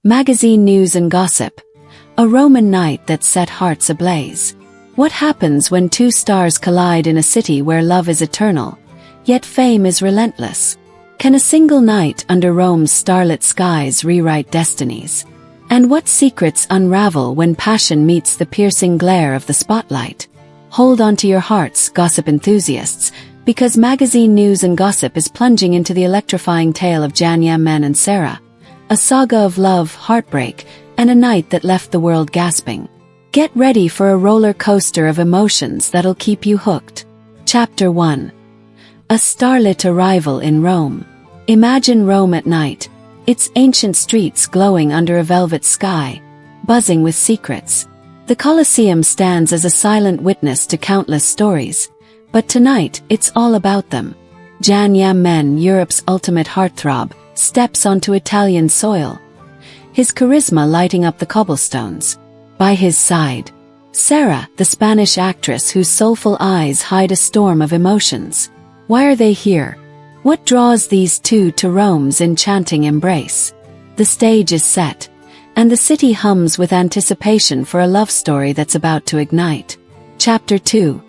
Magazine news and gossip. A Roman night that set hearts ablaze. What happens when two stars collide in a city where love is eternal, yet fame is relentless? Can a single night under Rome's starlit skies rewrite destinies? And what secrets unravel when passion meets the piercing glare of the spotlight? Hold on to your hearts, gossip enthusiasts, because magazine news and gossip is plunging into the electrifying tale of Yaman and Sara, a saga of love, heartbreak, and a night that left the world gasping. Get ready for a roller coaster of emotions that'll keep you hooked. Chapter 1. A starlit arrival in Rome. Imagine Rome at night, its ancient streets glowing under a velvet sky, buzzing with secrets. The Colosseum stands as a silent witness to countless stories, but tonight it's all about them. Yaman, Europe's ultimate heartthrob, steps onto Italian soil, his charisma lighting up the cobblestones. By his side, Sara, the Spanish actress whose soulful eyes hide a storm of emotions. Why are they here? What draws these two to Rome's enchanting embrace? The stage is set, and the city hums with anticipation for a love story that's about to ignite. Chapter 2.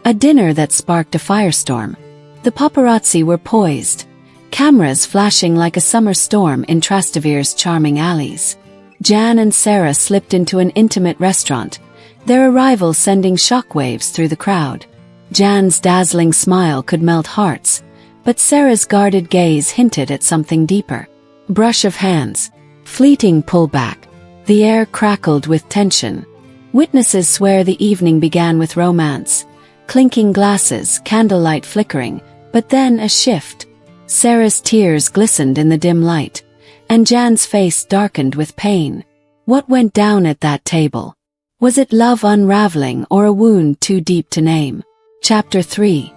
A dinner that sparked a firestorm. The paparazzi were poised, cameras flashing like a summer storm in Trastevere's charming alleys. Jan and Sara slipped into an intimate restaurant, their arrival sending shockwaves through the crowd. Jan's dazzling smile could melt hearts, but Sara's guarded gaze hinted at something deeper. Brush of hands, fleeting pullback. The air crackled with tension. Witnesses swear the evening began with romance, clinking glasses, candlelight flickering, but then a shift. Sara's tears glistened in the dim light, and Jan's face darkened with pain. What went down at that table? Was it love unraveling or a wound too deep to name? Chapter 3.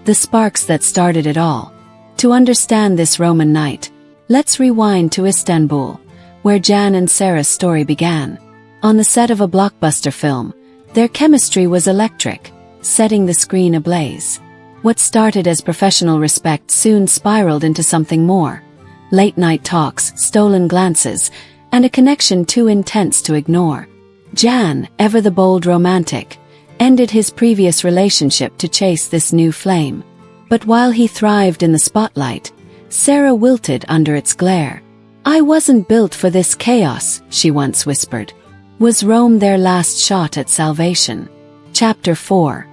The sparks that started it all. To understand this Roman night, let's rewind to Istanbul, where Jan and Sara's story began. On the set of a blockbuster film, their chemistry was electric, setting the screen ablaze. What started as professional respect soon spiraled into something more. Late-night talks, stolen glances, and a connection too intense to ignore. Jan, ever the bold romantic, ended his previous relationship to chase this new flame. But while he thrived in the spotlight, Sara wilted under its glare. "I wasn't built for this chaos," she once whispered. Was Rome their last shot at salvation? Chapter 4.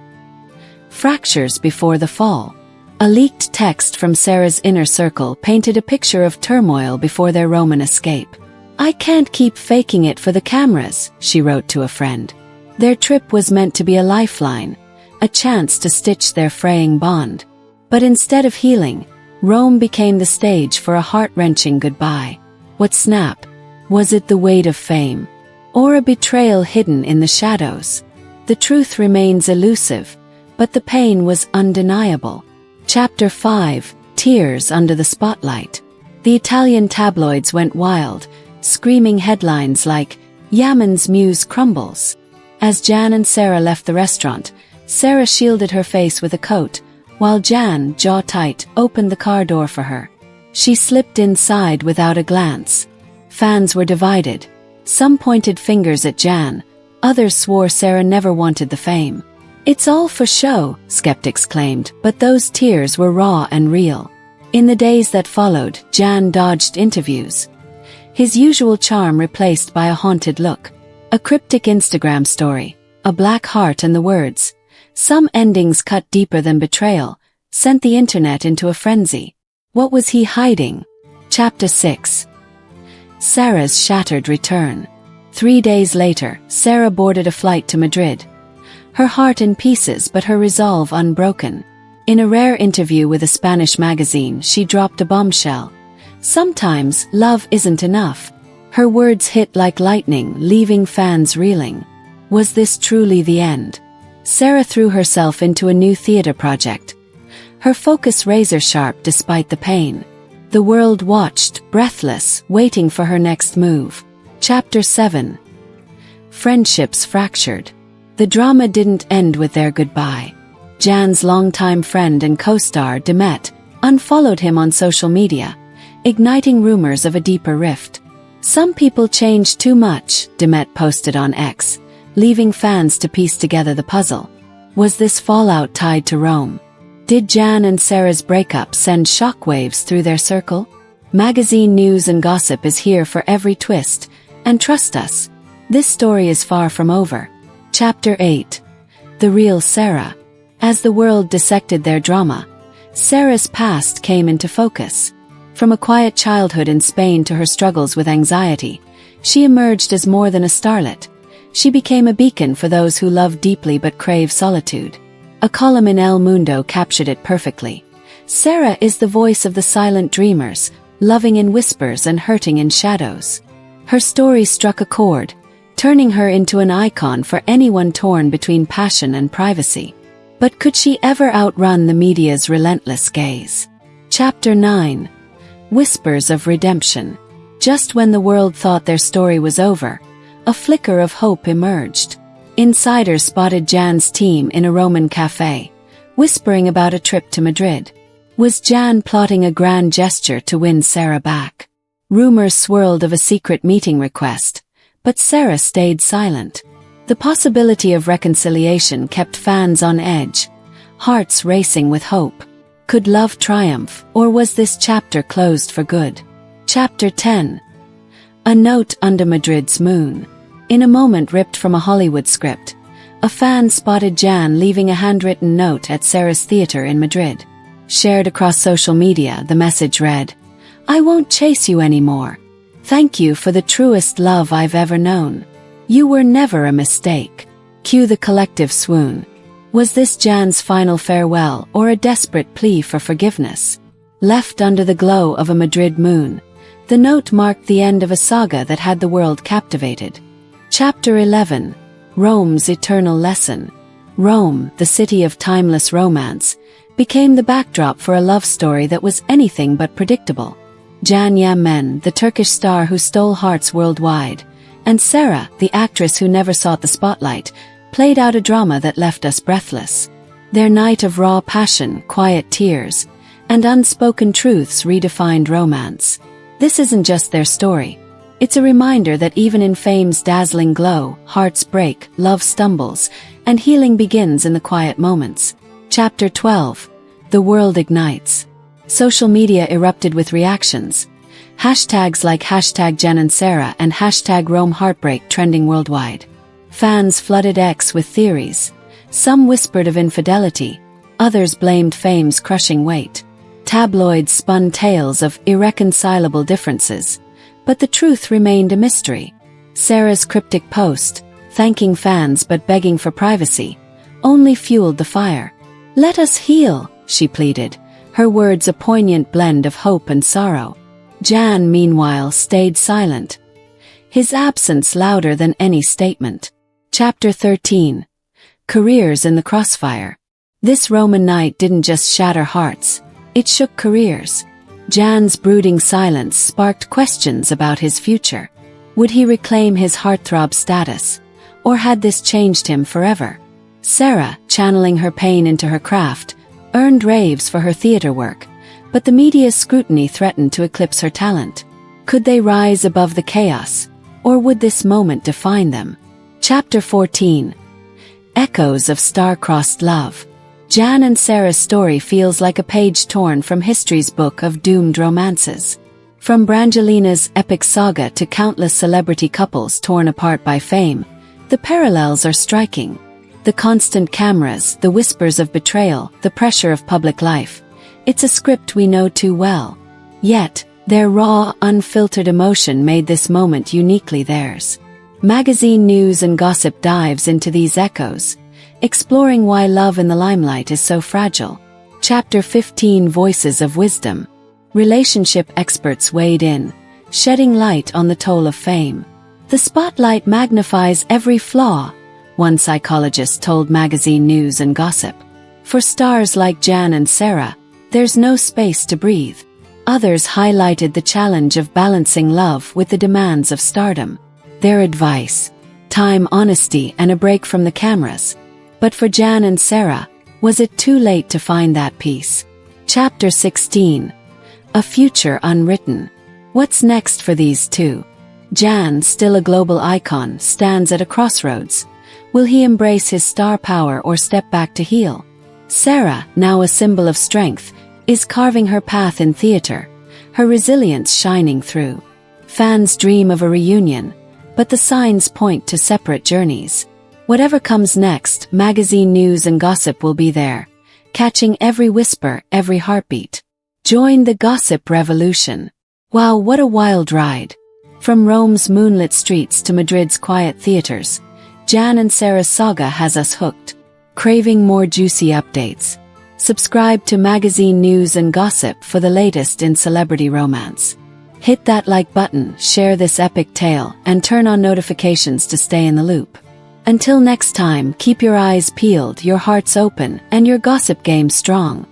Fractures before the fall. A leaked text from Sara's inner circle painted a picture of turmoil before their Roman escape. "I can't keep faking it for the cameras," she wrote to a friend. Their trip was meant to be a lifeline, a chance to stitch their fraying bond. But instead of healing, Rome became the stage for a heart-wrenching goodbye. What snap? Was it the weight of fame? Or a betrayal hidden in the shadows? The truth remains elusive, but the pain was undeniable. Chapter 5. Tears under the spotlight. The Italian tabloids went wild, screaming headlines like, "Yaman's muse crumbles." As Jan and Sara left the restaurant, Sara shielded her face with a coat, while Jan, jaw tight, opened the car door for her. She slipped inside without a glance. Fans were divided. Some pointed fingers at Jan, others swore Sara never wanted the fame. "It's all for show," skeptics claimed, but those tears were raw and real. In the days that followed, Jan dodged interviews, his usual charm replaced by a haunted look. A cryptic Instagram story, a black heart and the words, "Some endings cut deeper than betrayal," sent the internet into a frenzy. What was he hiding? Chapter 6. Sara's shattered return. 3 days later, Sara boarded a flight to Madrid. Her heart in pieces but her resolve unbroken. In a rare interview with a Spanish magazine, she dropped a bombshell. "Sometimes, love isn't enough." Her words hit like lightning, leaving fans reeling. Was this truly the end? Sara threw herself into a new theater project, her focus razor-sharp despite the pain. The world watched, breathless, waiting for her next move. Chapter 7. Friendships fractured. The drama didn't end with their goodbye. Jan's longtime friend and co-star Demet unfollowed him on social media, igniting rumors of a deeper rift. Some people change too much, Demet posted on X, leaving fans to piece together the puzzle. Was this fallout tied to Rome? Did Jan and Sara's breakup send shockwaves through their circle? Magazine news and gossip is here for every twist, and trust us, this story is far from over. Chapter 8. The Real Sara. As the world dissected their drama, Sara's past came into focus. From a quiet childhood in Spain to her struggles with anxiety, she emerged as more than a starlet. She became a beacon for those who love deeply but crave solitude. A column in El Mundo captured it perfectly. Sara is the voice of the silent dreamers, loving in whispers and hurting in shadows. Her story struck a chord, turning her into an icon for anyone torn between passion and privacy. But could she ever outrun the media's relentless gaze? Chapter 9. Whispers of Redemption. Just when the world thought their story was over, a flicker of hope emerged. Insiders spotted Jan's team in a Roman cafe, whispering about a trip to Madrid. Was Jan plotting a grand gesture to win Sara back? Rumors swirled of a secret meeting request, but Sara stayed silent. The possibility of reconciliation kept fans on edge, hearts racing with hope. Could love triumph, or was this chapter closed for good? Chapter 10. A Note Under Madrid's Moon. In a moment ripped from a Hollywood script, a fan spotted Jan leaving a handwritten note at Sara's theater in Madrid. Shared across social media, the message read, "I won't chase you anymore. Thank you for the truest love I've ever known. You were never a mistake." Cue the collective swoon. Was this Jan's final farewell or a desperate plea for forgiveness? Left under the glow of a Madrid moon, the note marked the end of a saga that had the world captivated. Chapter 11. Rome's Eternal Lesson. Rome, the city of timeless romance, became the backdrop for a love story that was anything but predictable. Yaman, the Turkish star who stole hearts worldwide, and Sara, the actress who never sought the spotlight, played out a drama that left us breathless. Their night of raw passion, quiet tears, and unspoken truths redefined romance. This isn't just their story. It's a reminder that even in fame's dazzling glow, hearts break, love stumbles, and healing begins in the quiet moments. Chapter 12. The World Ignites. Social media erupted with reactions. Hashtags like #Jan and Sara and #Rome Heartbreak trending worldwide. Fans flooded X with theories. Some whispered of infidelity, others blamed fame's crushing weight. Tabloids spun tales of irreconcilable differences, but the truth remained a mystery. Sara's cryptic post, thanking fans but begging for privacy, only fueled the fire. "Let us heal," she pleaded, her words a poignant blend of hope and sorrow. Jan, meanwhile, stayed silent, his absence louder than any statement. Chapter 13. Careers in the Crossfire. This Roman night didn't just shatter hearts, it shook careers. Jan's brooding silence sparked questions about his future. Would he reclaim his heartthrob status, or had this changed him forever? Sara, channeling her pain into her craft, earned raves for her theater work, but the media's scrutiny threatened to eclipse her talent. Could they rise above the chaos, or would this moment define them? Chapter 14. Echoes of Star-Crossed Love. Jan and Sara's story feels like a page torn from history's book of doomed romances. From Brangelina's epic saga to countless celebrity couples torn apart by fame, the parallels are striking. The constant cameras, the whispers of betrayal, the pressure of public life. It's a script we know too well. Yet, their raw, unfiltered emotion made this moment uniquely theirs. Magazine news and gossip dives into these echoes, exploring why love in the limelight is so fragile. Chapter 15. Voices of Wisdom. Relationship experts weighed in, shedding light on the toll of fame. The spotlight magnifies every flaw, one psychologist told Magazine News and Gossip. For stars like Jan and Sara, there's no space to breathe. Others highlighted the challenge of balancing love with the demands of stardom. Their advice: time, honesty, and a break from the cameras. But for Jan and Sara, was it too late to find that peace? Chapter 16. A Future Unwritten. What's next for these two? Jan, still a global icon, stands at a crossroads. Will he embrace his star power or step back to heal? Sara, now a symbol of strength, is carving her path in theater, her resilience shining through. Fans dream of a reunion, but the signs point to separate journeys. Whatever comes next, magazine news and gossip will be there, catching every whisper, every heartbeat. Join the gossip revolution. Wow, what a wild ride! From Rome's moonlit streets to Madrid's quiet theaters, Jan and Sara's saga has us hooked. Craving more juicy updates? Subscribe to magazine news and gossip for the latest in celebrity romance. Hit that like button, share this epic tale, and turn on notifications to stay in the loop. Until next time, keep your eyes peeled, your hearts open, and your gossip game strong.